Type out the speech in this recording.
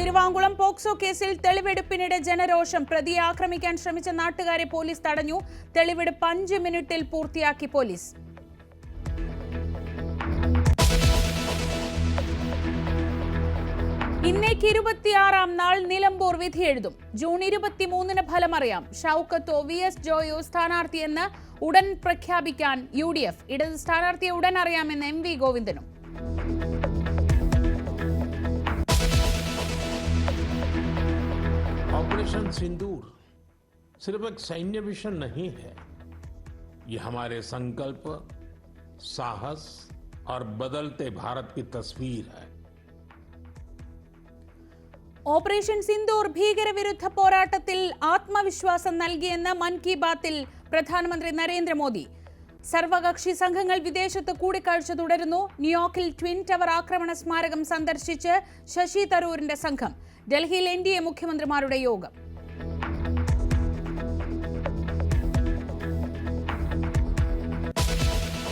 Thiruvankulam POCSO കേസിൽ തെളിവെടുപ്പിനിടെ ജനരോഷം. പ്രതിയെ ആക്രമിക്കാൻ ശ്രമിച്ച നാട്ടുകാരെ പോലീസ് തടഞ്ഞു. തെളിവെടുപ്പ് 5 മിനിറ്റിൽ പൂർത്തിയാക്കി പോലീസ്. ഇന്നേക്ക് 26-ാം നാൾ നിലമ്പൂർ വിധി എഴുതും. ജൂൺ 23-ന് ഫലമറിയാം. ഷൗക്കത്തോ VS ജോയോ സ്ഥാനാർത്ഥിയെന്ന് ഉടൻ പ്രഖ്യാപിക്കാൻ UDF. ഇടത് സ്ഥാനാർത്ഥിയെ ഉടൻ അറിയാമെന്ന് MV ഗോവിന്ദനും. ऑपरेशन सिंदूर सिर्फ एक सैन्य मिशन नहीं है, ये हमारे संकल्प, साहस और बदलते भारत की तस्वीर है. ഓപ്പറേഷൻ സിന്ദൂർ ഭീകരവിരുദ്ധ പോരാട്ടത്തിൽ ആത്മവിശ്വാസം നൽകിയെന്ന് മൻ കി ബാത്തിൽ പ്രധാനമന്ത്രി നരേന്ദ്രമോദി. സർവകക്ഷി സംഘങ്ങൾ വിദേശത്ത് കൂടിക്കാഴ്ച തുടരുന്നു. ന്യൂയോർക്കിൽ ട്വിൻ ടവർ ആക്രമണ സ്മാരകം സന്ദർശിച്ച് ശശി തരൂരിന്റെ സംഘം. ഡൽഹിയിൽ NDA മുഖ്യമന്ത്രിമാരുടെ യോഗം.